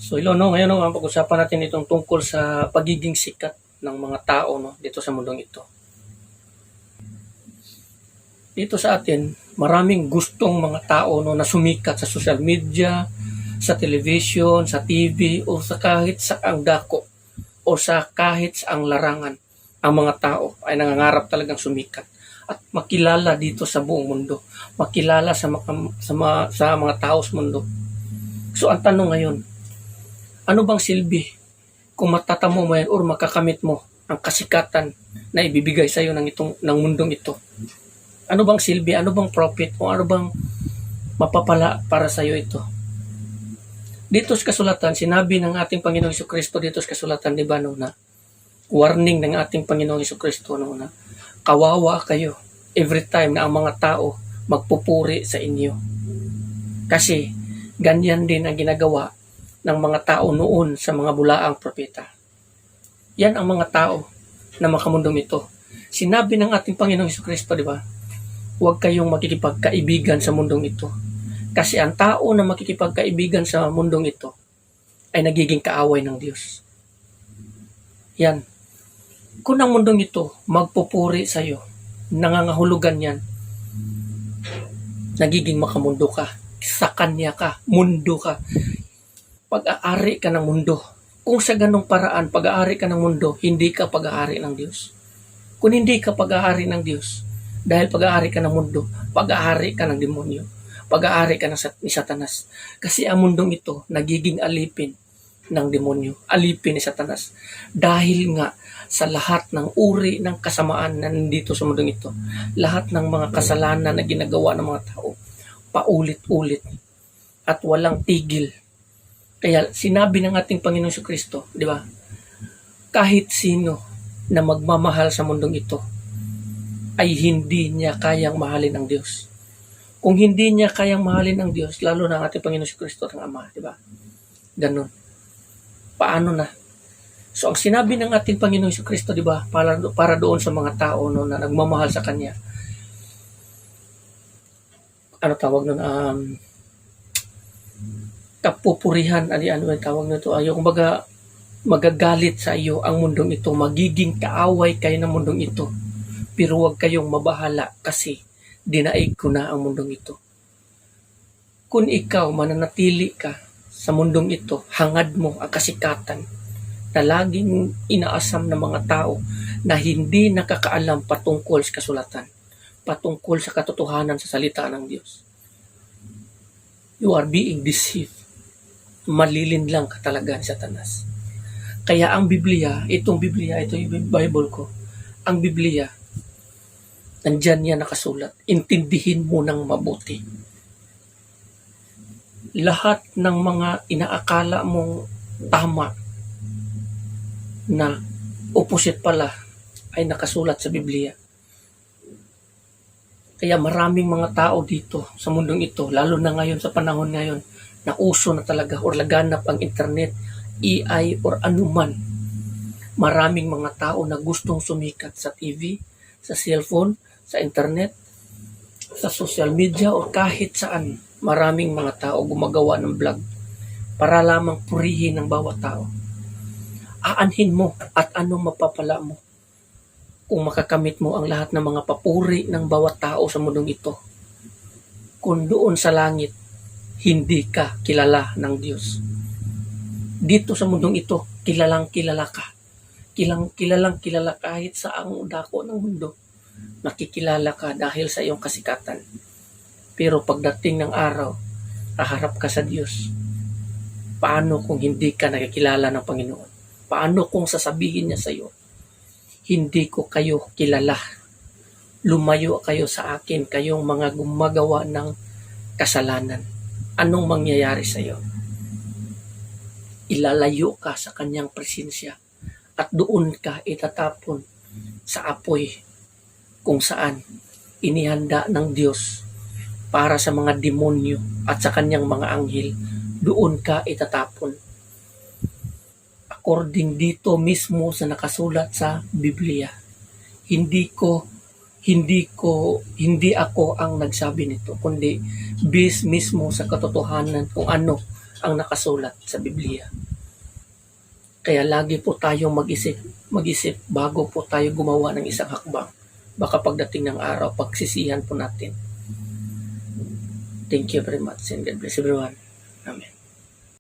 So Ilon, no, ngayon no, ang pag-usapan natin itong tungkol sa pagiging sikat ng mga tao no, dito sa mundong ito. Dito sa atin, maraming gustong mga tao no, na sumikat sa social media, sa television, sa TV, o sa kahit sa ang dako, o sa kahit sa ang larangan. Ang mga tao ay nangangarap talagang sumikat at makilala dito sa buong mundo, makilala sa mga tao sa mundo. So ang tanong ngayon, ano bang silbi kung matatamo mo yan or makakamit mo ang kasikatan na ibibigay sa iyo ng mundong ito? Ano bang silbi, ano bang profit, o ano bang mapapala para sa iyo ito? Dito sa kasulatan, sinabi ng ating Panginoong Jesucristo dito sa kasulatan, di ba, no, na warning ng ating Panginoong Jesucristo, no, na kawawa kayo every time na ang mga tao magpupuri sa inyo. Kasi ganyan din ang ginagawa ng mga tao noon sa mga bulaang propeta. Yan ang mga tao na makamundong ito. Sinabi ng ating Panginoong Jesucristo, di ba? Huwag kayong makikipagkaibigan sa mundong ito. Kasi ang tao na makikipagkaibigan sa mundong ito ay nagiging kaaway ng Diyos. Yan. Kung ang mundong ito magpupuri sa iyo, nangangahulugan yan, nagiging makamundo ka. Sa kanya ka, mundo ka. Pag-aari ka ng mundo. Kung sa ganong paraan, pag-aari ka ng mundo, hindi ka pag-aari ng Diyos. Kung hindi ka pag-aari ng Diyos, dahil pag-aari ka ng mundo, pag-aari ka ng demonyo, pag-aari ka ni Satanas. Kasi ang mundong ito, nagiging alipin ng demonyo, alipin ni Satanas. Dahil nga sa lahat ng uri ng kasamaan na nandito sa mundong ito, lahat ng mga kasalanan na ginagawa ng mga tao, paulit-ulit at walang tigil. Kaya sinabi ng ating Panginoong Jesucristo, di ba? Kahit sino na magmamahal sa mundong ito ay hindi niya kayang mahalin ang Diyos. Kung hindi niya kayang mahalin ang Diyos, lalo na ang ating Panginoong Jesucristo at ang Ama, di ba? Ganun. Paano na? So ang sinabi ng ating Panginoong Jesucristo, di ba, para doon sa mga tao no, na nagmamahal sa Kanya, ano tawag nun, kapupurihan, ano yung tawag nito, kumbaga magagalit sa iyo ang mundong ito, magiging kaaway kayo ng mundong ito, pero huwag kayong mabahala kasi dinaig ko na ang mundong ito. Kung ikaw mananatili ka sa mundong ito, hangad mo ang kasikatan na laging inaasam ng mga tao na hindi nakakaalam patungkol sa kasulatan, patungkol sa katotohanan sa salita ng Diyos. You are being deceived. Malilin lang ka talaga ni Satanas. Kaya ang Biblia, ito yung Bible ko, ang Biblia, nandyan yan nakasulat. Intindihin mo ng mabuti. Lahat ng mga inaakala mong tama na opposite pala ay nakasulat sa Biblia. Kaya maraming mga tao dito sa mundong ito, lalo na ngayon sa panahon ngayon, na uso na talaga or laganap ang internet, AI or anuman. Maraming mga tao na gustong sumikat sa TV, sa cellphone, sa internet, sa social media o kahit saan. Maraming mga tao gumagawa ng vlog para lamang purihin ng bawat tao. Aanhin mo at anong mapapala mo kung makakamit mo ang lahat ng mga papuri ng bawat tao sa mundong ito. Kung doon sa langit, hindi ka kilala ng Diyos. Dito sa mundong ito, kilalang kilala ka. Kilalang kilala kahit sa ang dako ng mundo. Nakikilala ka dahil sa iyong kasikatan. Pero pagdating ng araw, haharap ka sa Diyos. Paano kung hindi ka nakikilala ng Panginoon? Paano kung sasabihin niya sa iyo, hindi ko kayo kilala. Lumayo kayo sa akin, kayong mga gumagawa ng kasalanan. Anong mangyayari sa iyo? Ilalayo ka sa kanyang presensya at doon ka itatapon sa apoy kung saan inihanda ng Diyos para sa mga demonyo at sa kanyang mga anghel. Doon ka itatapon. According dito mismo sa nakasulat sa Biblia. Hindi ako ang nagsabi nito, kundi bis mismo sa katotohanan kung ano ang nakasulat sa Biblia. Kaya lagi po tayong mag-isip bago po tayo gumawa ng isang hakbang. Baka pagdating ng araw, pagsisihan po natin. Thank you very much and God bless everyone. Amen.